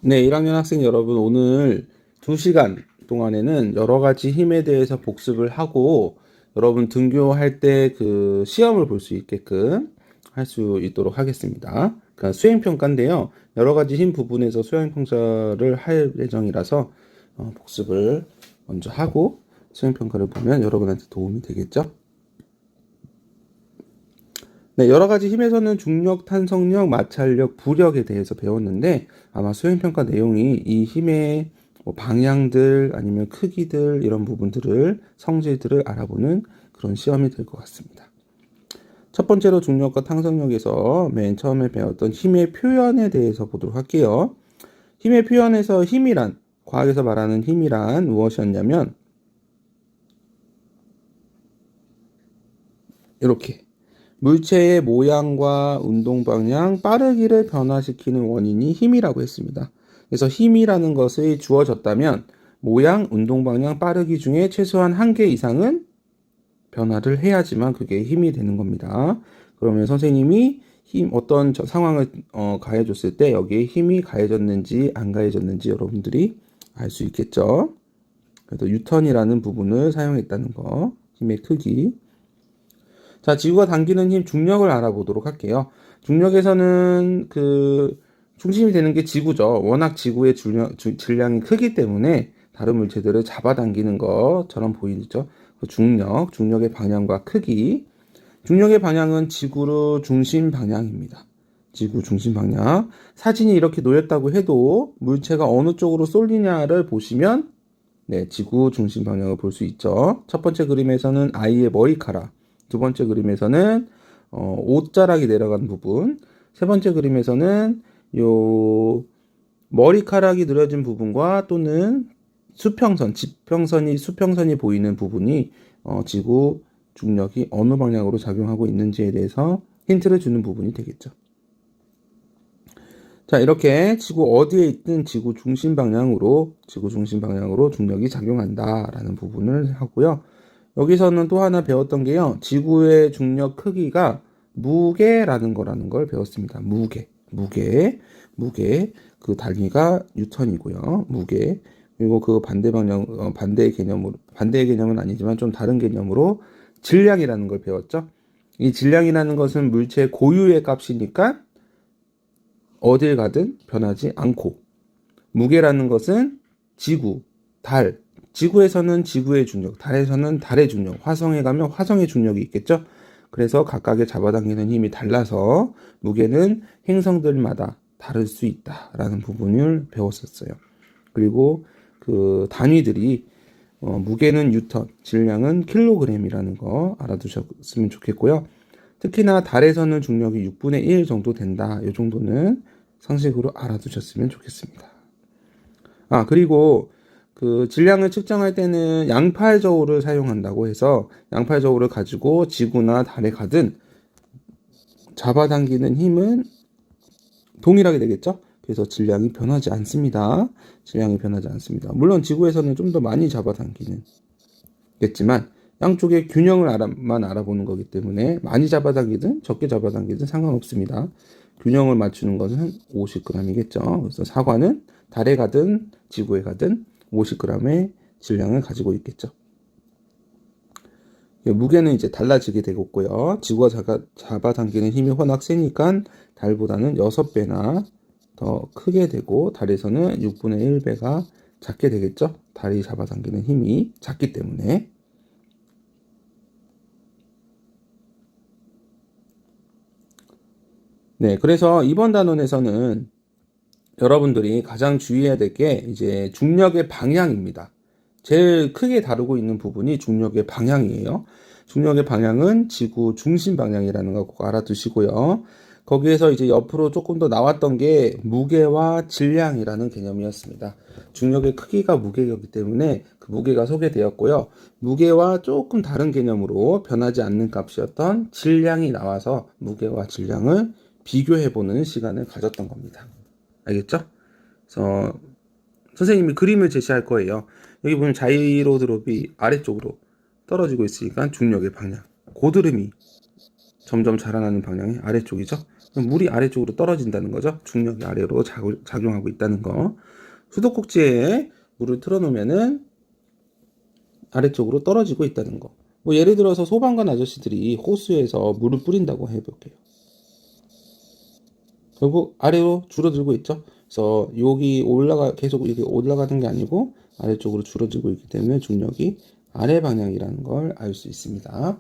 네, 1학년 학생 여러분, 오늘 2시간 동안에는 여러 가지 힘에 대해서 복습을 하고, 여러분 등교할 때 그 시험을 볼 수 있게끔 할 수 있도록 하겠습니다. 그러니까 수행평가인데요. 여러 가지 힘 부분에서 수행평가를 할 예정이라서 복습을 먼저 하고 수행평가를 보면 여러분한테 도움이 되겠죠? 네, 여러 가지 힘에서는 중력, 탄성력, 마찰력, 부력에 대해서 배웠는데 아마 수행평가 내용이 이 힘의 뭐 방향들 아니면 크기들 이런 부분들을 성질들을 알아보는 그런 시험이 될 것 같습니다. 첫 번째로 중력과 탄성력에서 맨 처음에 배웠던 힘의 표현에 대해서 보도록 할게요. 힘의 표현에서 힘이란, 과학에서 말하는 힘이란 무엇이었냐면 이렇게 물체의 모양과 운동 방향, 빠르기를 변화시키는 원인이 힘이라고 했습니다. 그래서 힘이라는 것이 주어졌다면 모양, 운동 방향, 빠르기 중에 최소한 한 개 이상은 변화를 해야지만 그게 힘이 되는 겁니다. 그러면 선생님이 어떤 상황을 가해줬을 때 여기에 힘이 가해졌는지 안 가해졌는지 여러분들이 알 수 있겠죠. 그래서 뉴턴이라는 부분을 사용했다는 거, 힘의 크기. 자, 지구가 당기는 힘 중력을 알아보도록 할게요. 중력에서는 그 중심이 되는 게 지구죠. 워낙 지구의 질량이 크기 때문에 다른 물체들을 잡아당기는 것처럼 보이죠. 중력의 방향과 크기. 중력의 방향은 지구로 중심 방향입니다. 지구 중심 방향. 사진이 이렇게 놓였다고 해도 물체가 어느 쪽으로 쏠리냐를 보시면 네, 지구 중심 방향을 볼 수 있죠. 첫 번째 그림에서는 아이의 머리카락. 두 번째 그림에서는 옷자락이 내려간 부분, 세 번째 그림에서는 요 머리카락이 늘어진 부분과 또는 수평선이 보이는 부분이 지구 중력이 어느 방향으로 작용하고 있는지에 대해서 힌트를 주는 부분이 되겠죠. 자, 이렇게 지구 어디에 있든 지구 중심 방향으로 중력이 작용한다라는 부분을 하고요. 여기서는 또 하나 배웠던 게요. 지구의 중력 크기가 무게라는 거라는 걸 배웠습니다. 무게. 그 단위가 뉴턴이고요. 무게. 그리고 그 반대의 개념은 아니지만 좀 다른 개념으로 질량이라는 걸 배웠죠. 이 질량이라는 것은 물체의 고유의 값이니까 어딜 가든 변하지 않고, 무게라는 것은 지구, 달, 지구에서는 지구의 중력, 달에서는 달의 중력, 화성에 가면 화성의 중력이 있겠죠. 그래서 각각의 잡아당기는 힘이 달라서 무게는 행성들마다 다를 수 있다라는 부분을 배웠었어요. 그리고 그 단위들이 무게는 뉴턴, 질량은 킬로그램이라는 거 알아두셨으면 좋겠고요. 특히나 달에서는 중력이 6분의 1 정도 된다. 이 정도는 상식으로 알아두셨으면 좋겠습니다. 그리고 그 질량을 측정할 때는 양팔저울을 사용한다고 해서 양팔저울을 가지고 지구나 달에 가든 잡아당기는 힘은 동일하게 되겠죠? 그래서 질량이 변하지 않습니다. 물론 지구에서는 좀 더 많이 잡아당기겠지만 양쪽의 균형만 알아보는 거기 때문에 많이 잡아당기든 적게 잡아당기든 상관없습니다. 균형을 맞추는 것은 50g이겠죠. 그래서 사과는 달에 가든 지구에 가든 50g의 질량을 가지고 있겠죠. 무게는 이제 달라지게 되겠고요. 지구가 잡아당기는 힘이 워낙 세니까 달보다는 6배나 더 크게 되고 달에서는 6분의 1배가 작게 되겠죠. 달이 잡아당기는 힘이 작기 때문에. 네, 그래서 이번 단원에서는 여러분들이 가장 주의해야 될 게 이제 중력의 방향입니다. 제일 크게 다루고 있는 부분이 중력의 방향이에요. 중력의 방향은 지구 중심 방향이라는 거 꼭 알아두시고요. 거기에서 이제 옆으로 조금 더 나왔던 게 무게와 질량이라는 개념이었습니다. 중력의 크기가 무게이기 때문에 그 무게가 소개되었고요. 무게와 조금 다른 개념으로 변하지 않는 값이었던 질량이 나와서 무게와 질량을 비교해보는 시간을 가졌던 겁니다. 알겠죠? 그래서 선생님이 그림을 제시할 거예요. 여기 보면 자이로 드롭이 아래쪽으로 떨어지고 있으니까 중력의 방향. 고드름이 점점 자라나는 방향이 아래쪽이죠. 물이 아래쪽으로 떨어진다는 거죠. 중력이 아래로 작용하고 있다는 거. 수도꼭지에 물을 틀어놓으면은 아래쪽으로 떨어지고 있다는 거. 뭐 예를 들어서 소방관 아저씨들이 호수에서 물을 뿌린다고 해볼게요. 결국 아래로 줄어들고 있죠. 그래서 여기 계속 이렇게 올라가는 게 아니고 아래쪽으로 줄어들고 있기 때문에 중력이 아래 방향이라는 걸 알 수 있습니다.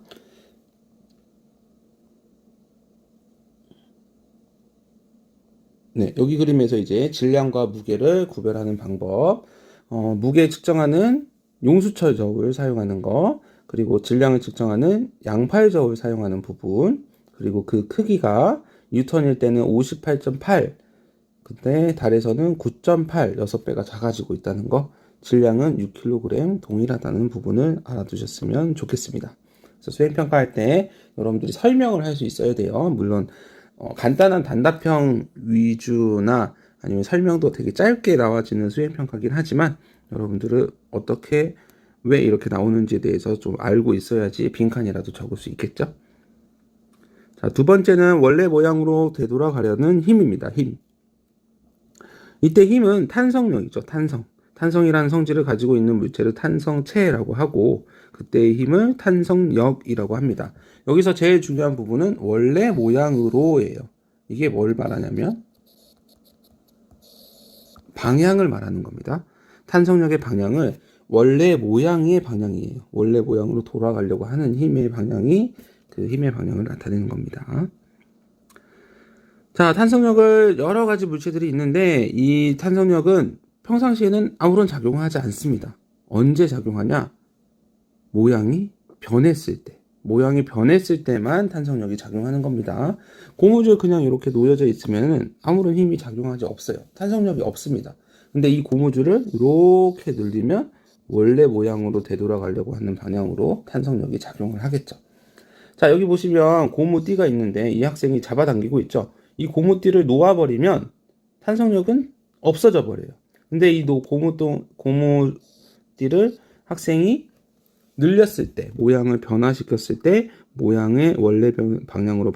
네, 여기 그림에서 이제 질량과 무게를 구별하는 방법, 무게 측정하는 용수철 저울 사용하는 거, 그리고 질량을 측정하는 양팔 저울 사용하는 부분, 그리고 그 크기가 뉴턴일 때는 58.8, 근데 달에서는 9.8, 6배가 작아지고 있다는 거, 질량은 6kg 동일하다는 부분을 알아두셨으면 좋겠습니다. 그래서 수행평가할 때 여러분들이 설명을 할 수 있어야 돼요. 물론 간단한 단답형 위주나 아니면 설명도 되게 짧게 나와지는 수행평가긴 하지만 여러분들은 어떻게 왜 이렇게 나오는지에 대해서 좀 알고 있어야지 빈칸이라도 적을 수 있겠죠. 자, 두 번째는 원래 모양으로 되돌아가려는 힘입니다. 힘. 이때 힘은 탄성력이죠. 탄성이라는 성질을 가지고 있는 물체를 탄성체라고 하고 그때의 힘을 탄성력이라고 합니다. 여기서 제일 중요한 부분은 원래 모양으로예요. 이게 뭘 말하냐면 방향을 말하는 겁니다. 탄성력의 방향을 원래 모양의 방향이에요. 원래 모양으로 돌아가려고 하는 힘의 방향이 그 힘의 방향을 나타내는 겁니다. 자, 탄성력을 여러 가지 물체들이 있는데 이 탄성력은 평상시에는 아무런 작용을 하지 않습니다. 언제 작용하냐? 모양이 변했을 때. 모양이 변했을 때만 탄성력이 작용하는 겁니다. 고무줄 그냥 이렇게 놓여져 있으면 아무런 힘이 작용하지 없어요. 탄성력이 없습니다. 근데 이 고무줄을 이렇게 늘리면 원래 모양으로 되돌아가려고 하는 방향으로 탄성력이 작용을 하겠죠. 자, 여기 보시면 고무띠가 있는데 이 학생이 잡아당기고 있죠. 이 고무띠를 놓아버리면 탄성력은 없어져 버려요. 근데 이 고무띠를 학생이 늘렸을 때, 모양을 변화시켰을 때 모양의 원래 방향으로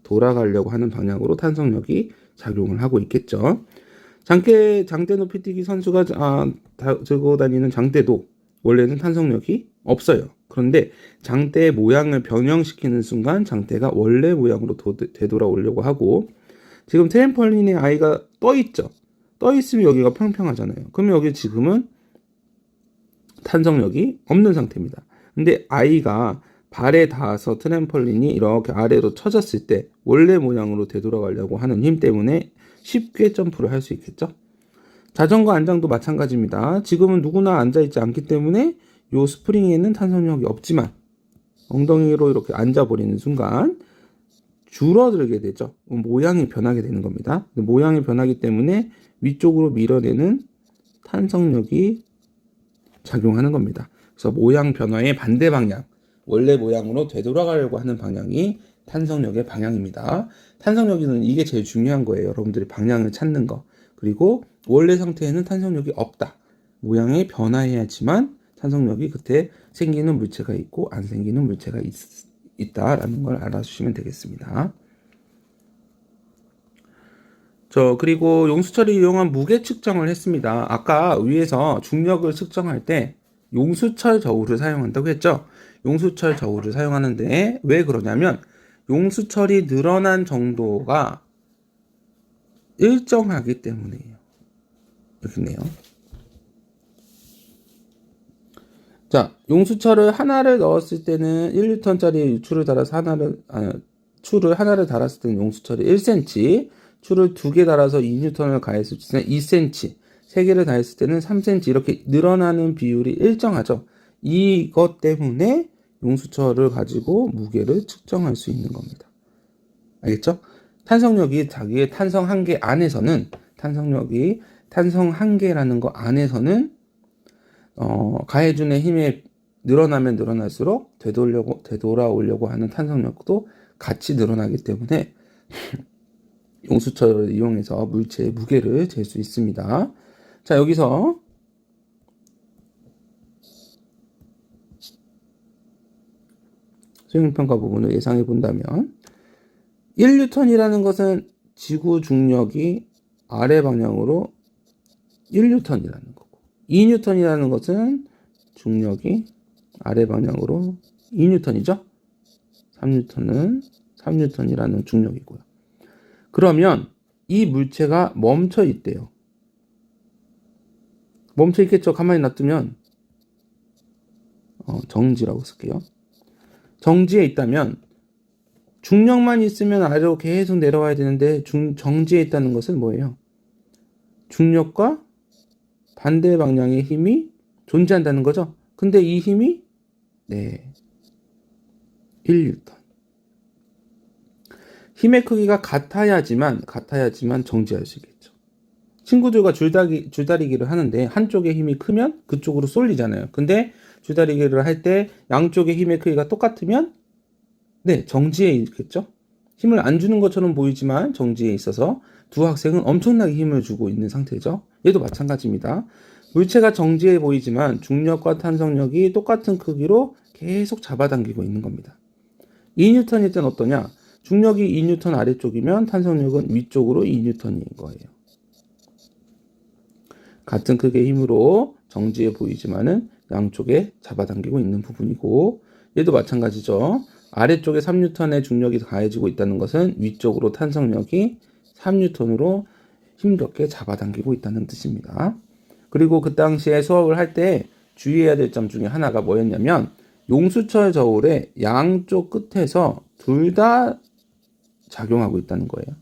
돌아가려고 하는 방향으로 탄성력이 작용을 하고 있겠죠. 장대 높이뛰기 선수가 들고 다니는 장대도 원래는 탄성력이 없어요. 그런데 장대의 모양을 변형시키는 순간 장대가 원래 모양으로 되돌아오려고 하고 지금 트램펄린에 아이가 떠 있죠. 떠 있으면 여기가 평평하잖아요. 그럼 여기 지금은 탄성력이 없는 상태입니다. 근데 아이가 발에 닿아서 트램펄린이 이렇게 아래로 쳐졌을 때 원래 모양으로 되돌아가려고 하는 힘 때문에 쉽게 점프를 할 수 있겠죠. 자전거 안장도 마찬가지입니다. 지금은 누구나 앉아있지 않기 때문에 이 스프링에는 탄성력이 없지만 엉덩이로 이렇게 앉아버리는 순간 줄어들게 되죠. 모양이 변하게 되는 겁니다. 모양이 변하기 때문에 위쪽으로 밀어내는 탄성력이 작용하는 겁니다. 그래서 모양 변화의 반대 방향, 원래 모양으로 되돌아가려고 하는 방향이 탄성력의 방향입니다. 탄성력은 이게 제일 중요한 거예요. 여러분들이 방향을 찾는 거. 그리고 원래 상태에는 탄성력이 없다. 모양이 변화해야지만 탄성력이 그때 생기는 물체가 있고 안 생기는 물체가 있다라는 걸 알아주시면 되겠습니다. 그리고 용수철을 이용한 무게 측정을 했습니다. 아까 위에서 중력을 측정할 때 용수철 저울을 사용한다고 했죠. 용수철 저울을 사용하는데 왜 그러냐면 용수철이 늘어난 정도가 일정하기 때문이에요. 이렇겠네요. 자, 용수철을 하나를 넣었을 때는 1N짜리 추를 달아서 추를 하나를 달았을 때는 용수철이 1cm, 추를 2개 달아서 2N을 가했을 때는 2cm, 3개를 달았을 때는 3cm 이렇게 늘어나는 비율이 일정하죠. 이것 때문에 용수철을 가지고 무게를 측정할 수 있는 겁니다. 알겠죠? 탄성력이 자기의 탄성 한계 안에서는 탄성 한계라는 거 안에서는 가해준의 힘에 늘어나면 늘어날수록 되돌아오려고 하는 탄성력도 같이 늘어나기 때문에 용수철을 이용해서 물체의 무게를 잴 수 있습니다. 자, 여기서 수행평가 부분을 예상해 본다면 1뉴턴이라는 것은 지구 중력이 아래 방향으로 1뉴턴이라는 거고, 2뉴턴이라는 것은 중력이 아래 방향으로 2뉴턴이죠. 3뉴턴이라는 중력이고요. 그러면 이 물체가 멈춰 있대요. 멈춰 있겠죠. 가만히 놔두면 정지라고 쓸게요. 정지해 있다면 중력만 있으면 아래로 계속 내려와야 되는데 정지해 있다는 것은 뭐예요? 중력과 반대 방향의 힘이 존재한다는 거죠. 근데 이 힘이 1뉴턴. 힘의 크기가 같아야지만 정지할 수 있겠죠. 친구들과 줄다리기를 하는데 한쪽의 힘이 크면 그쪽으로 쏠리잖아요. 근데 줄다리기를 할 때 양쪽의 힘의 크기가 똑같으면 정지해 있겠죠. 힘을 안 주는 것처럼 보이지만 정지해 있어서 두 학생은 엄청나게 힘을 주고 있는 상태죠. 얘도 마찬가지입니다. 물체가 정지해 보이지만 중력과 탄성력이 똑같은 크기로 계속 잡아당기고 있는 겁니다. 2뉴턴일 땐 어떠냐? 중력이 2뉴턴 아래쪽이면 탄성력은 위쪽으로 2뉴턴인 거예요. 같은 크기의 힘으로 정지해 보이지만은 양쪽에 잡아당기고 있는 부분이고, 얘도 마찬가지죠. 아래쪽에 3뉴턴의 중력이 가해지고 있다는 것은 위쪽으로 탄성력이 3뉴턴으로 힘겹게 잡아당기고 있다는 뜻입니다. 그리고 그 당시에 수업을 할 때 주의해야 될 점 중에 하나가 뭐였냐면, 용수철 저울의 양쪽 끝에서 둘 다 작용하고 있다는 거예요.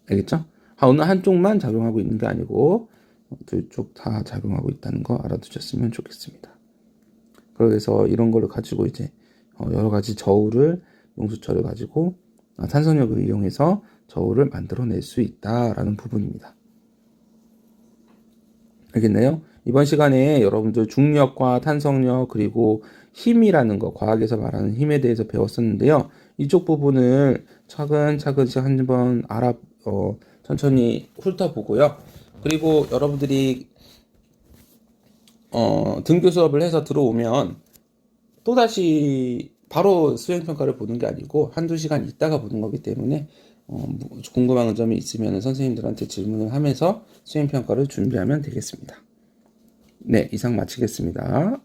알겠죠? 어느 한쪽만 작용하고 있는 게 아니고 두 쪽 다 작용하고 있다는 거 알아두셨으면 좋겠습니다. 그래서 이런 거를 가지고 이제 여러 가지 저울을, 용수철을 가지고 탄성력을 이용해서 저울을 만들어낼 수 있다라는 부분입니다. 알겠나요? 이번 시간에 여러분들 중력과 탄성력 그리고 힘이라는 거, 과학에서 말하는 힘에 대해서 배웠었는데요. 이쪽 부분을 차근차근 한번 천천히 훑어보고요. 그리고 여러분들이 등교 수업을 해서 들어오면 또다시 바로 수행평가를 보는 게 아니고 한두 시간 있다가 보는 거기 때문에 궁금한 점이 있으면 선생님들한테 질문을 하면서 수행평가를 준비하면 되겠습니다. 네, 이상 마치겠습니다.